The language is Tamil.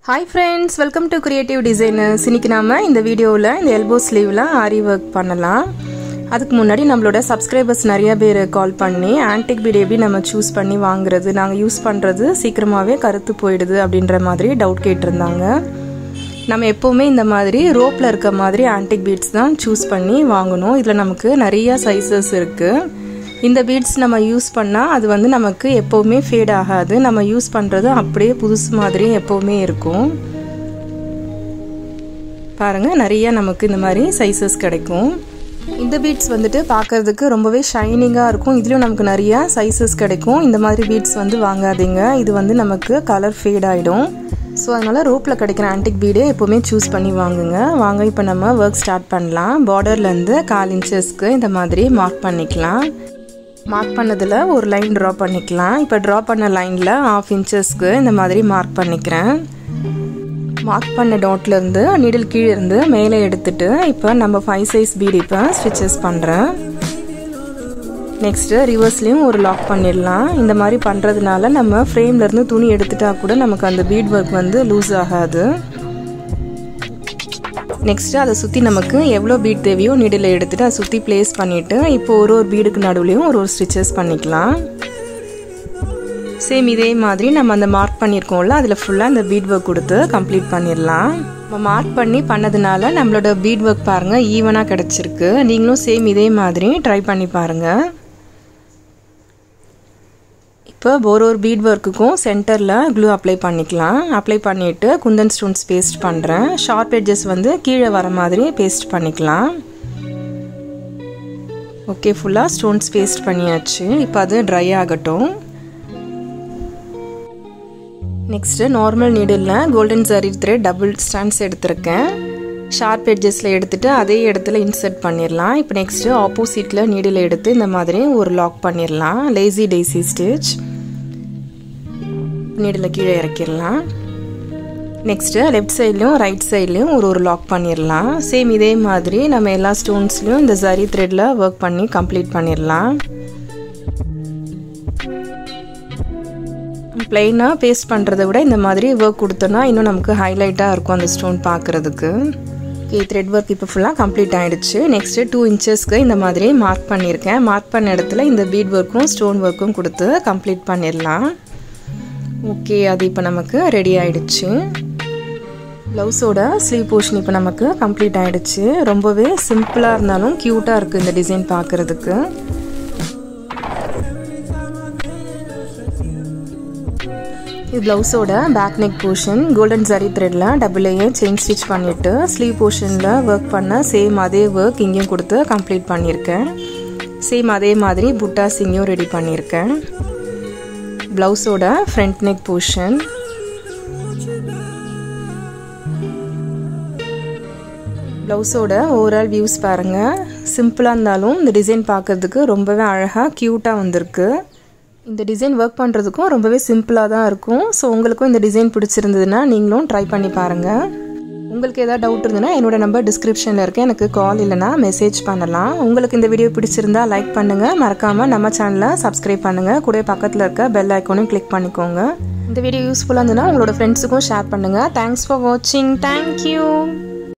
Hi friends, welcome to Creative Designers. இன்னைக்கு நாம இந்த வீடியோல இந்த elbow sleeveல aari work பண்ணலாம். அதுக்கு முன்னாடி நம்மளோட subscribers நிறைய பேர் கால் பண்ணி antique bead எப்படி நம்ம चूஸ் பண்ணி வாங்குறது, நாங்க யூஸ் பண்றது சீக்கிரமாவே கருத்து போயிடுது அப்படின்ற மாதிரி டவுட் கேட்டிருந்தாங்க. நம்ம எப்பவுமே இந்த மாதிரி ரோப்ல இருக்க மாதிரி antique beads தான் चूஸ் பண்ணி வாங்கணும். இதுல நமக்கு நிறைய sizes இருக்கு. இந்த beads நம்ம யூஸ் பண்ணா அது வந்து நமக்கு எப்பவுமே ஃபேட் ஆகாது. நம்ம யூஸ் பண்றது அப்படியே புதுசு மாதிரி எப்பவுமே இருக்கும். பாருங்க நிறைய நமக்கு இந்த மாதிரி sizes கிடைக்கும். இந்த beads வந்துட்டு பார்க்கிறதுக்கு ரொம்பவே ஷைனிங்கா இருக்கும். இதுலயும் நமக்கு நிறைய sizes கிடைக்கும். இந்த மாதிரி beads வந்து வாங்காதீங்க. இது வந்து நமக்கு கலர் ஃபேட் ஆயிடும். சோ அதனால ரோப்ல கிடைக்கிற antique bead எப்பவுமே चूஸ் பண்ணி வாங்குங்க. வாங்க இப்போ நம்ம வர்க் ஸ்டார்ட் பண்ணலாம். borderல இருந்து 1/4 இன்ச்சஸ்க்கு இந்த மாதிரி மார்க் பண்ணிக்கலாம். மார்க் பண்ணதுல ஒரு லைன் டிரா பண்ணிக்கலாம். இப்போ டிரா பண்ண லைன்ல 1/2 இன்ச்சஸ்க்கு இந்த மாதிரி மார்க் பண்ணிக்கிறேன். மார்க் பண்ண டாட்ல இருந்து நீடில் கீழ இருந்து மேலே எடுத்துட்டு இப்போ நம்ம 5 சைஸ் பீட் இப்போ ஸ்டிச்சஸ் பண்றேன். நெக்ஸ்ட் ரிவர்ஸ்லயும் ஒரு லாக் பண்ணிடலாம். இந்த மாதிரி பண்றதுனால நம்ம ஃப்ரேம்ல இருந்து துணி எடுத்துட்டா கூட நமக்கு அந்த பீட் வர்க் வந்து லூஸ் ஆகாது. நெக்ஸ்ட் அதை சுத்தி நமக்கு எவ்வளவு பீட் தேவையோ நீடில் எடுத்துட்டு அதை சுத்தி பிளேஸ் பண்ணிட்டு இப்போ ஒரு பீடுக்கு நடுவுலயும் ஒரு ஸ்டிச்சஸ் பண்ணிக்கலாம். சேம் இதே மாதிரி நம்ம அந்த மார்க் பண்ணிருக்கோம்ல அதுல ஃபுல்லா இந்த பீட் வர்க் கொடுத்து கம்ப்ளீட் பண்ணிடலாம். நம்ம மார்க் பண்ணி பண்ணதுனால நம்மளோட பீட் வர்க் பாருங்க ஈவனா கிடைச்சிருக்கு. நீங்களும் சேம் இதே மாதிரி ட்ரை பண்ணி பாருங்க. இப்போ ஒரு பீட் வர்க்குக்கும் சென்டர்ல க்ளூ அப்ளை பண்ணிக்கலாம். அப்ளை பண்ணிட்டு குந்தன் ஸ்டோன்ஸ் பேஸ்ட் பண்றேன். ஷார்ப் எட்ஜஸ் வந்து கீழே வர மாதிரி பேஸ்ட் பண்ணிக்கலாம். ஓகே ஃபுல்லா ஸ்டோன்ஸ் பேஸ்ட் பண்ணியாச்சு. இப்போ அது ட்ரை ஆகட்டும். நெக்ஸ்ட் நார்மல் நீடில்ல golden zari thread double strands எடுத்திருக்கேன். ஷார்ப் எட்ஜஸ்ல எடுத்துட்டு அதே இடத்துல இன்சர்ட் பண்ணிடலாம். இப்போ நெக்ஸ்ட் ஆப்போசிட்ல நீடில் எடுத்து இந்த மாதிரி ஒரு லாக் பண்ணிடலாம். லேசி டெய்சி ஸ்டிச் நீடில் கீழே இறக்கிடலாம். நெக்ஸ்ட் லெஃப்ட் சைட்லயும் ரைட் சைட்லயும் ஒரு லாக் பண்ணிடலாம். சேம் இதே மாதிரி நம்ம எல்லா ஸ்டோன்ஸ்லயும் இந்த ஜரி த்ரெட்ல ஒர்க் பண்ணி கம்ப்ளீட் பண்ணிடலாம். பிளைனா பேஸ்ட் பண்றதை விட இந்த மாதிரி ஒர்க் கொடுத்தோம்னா இன்னும் நமக்கு ஹைலைட்டா இருக்கும் அந்த ஸ்டோன் பார்க்கிறதுக்கு. ஓகே த்ரெட் ஒர்க் இப்போ ஃபுல்லா கம்ப்ளீட் ஆயிடுச்சு. நெக்ஸ்ட் 2 இன்ச்சஸ்க்கு இந்த மாதிரி மார்க் பண்ணியிருக்கேன். மார்க் பண்ண இடத்துல இந்த பீட் ஒர்க்கும் ஸ்டோன் ஒர்க்கும் கொடுத்து கம்ப்ளீட் பண்ணிடலாம். ஓகே அது இப்போ நமக்கு ரெடி ஆயிடுச்சு. பிளவுஸோட ஸ்லீவ் போர்ஷன் இப்போ நமக்கு கம்ப்ளீட் ஆயிடுச்சு. ரொம்பவே சிம்பிளா இருந்தாலும் கியூட்டா இருக்கு இந்த டிசைன் பார்க்கிறதுக்கு. இது பிளவுஸோட back neck portion golden zari த்ரெட்ல டபுள் லேயர் செயின் ஸ்டிச் பண்ணிட்டு ஸ்லீவ் போர்ஷன்ல ஒர்க் பண்ண சேம் அதே ஒர்க் இங்கேயும் கொடுத்து கம்ப்ளீட் பண்ணியிருக்கேன். சேம் அதே மாதிரி புட்டாஸ் இங்கேயும் ரெடி பண்ணியிருக்கேன். பிளவுஸோட ஃப்ரண்ட் நெக் போர்ஷன் பிளவுஸோட ஓவரால் வியூஸ் பாருங்க. சிம்பிளா இருந்தாலும் இந்த டிசைன் பார்க்கிறதுக்கு ரொம்பவே அழகா கியூட்டா வந்திருக்கு. இந்த டிசைன் ஒர்க் பண்ணுறதுக்கும் ரொம்பவே சிம்பிளாக தான் இருக்கும். ஸோ உங்களுக்கும் இந்த டிசைன் பிடிச்சிருந்ததுன்னா நீங்களும் ட்ரை பண்ணி பாருங்கள். உங்களுக்கு ஏதாவது டவுட் இருந்ததுன்னா என்னோட நம்பர் டிஸ்கிரிப்ஷனில் இருக்கு. எனக்கு கால் இல்லைனா மெசேஜ் பண்ணலாம். உங்களுக்கு இந்த வீடியோ பிடிச்சிருந்தா லைக் பண்ணுங்கள். மறக்காமல் நம்ம சேனலை சப்ஸ்கிரைப் பண்ணுங்கள். கூட பக்கத்தில் இருக்க பெல் ஐக்கானையும் கிளிக் பண்ணிக்கோங்க. இந்த வீடியோ யூஸ்ஃபுல்லாக இருந்ததுன்னா உங்களோட ஃப்ரெண்ட்ஸுக்கும் ஷேர் பண்ணுங்கள். தேங்க்ஸ் ஃபார் வாட்சிங். தேங்க்யூ.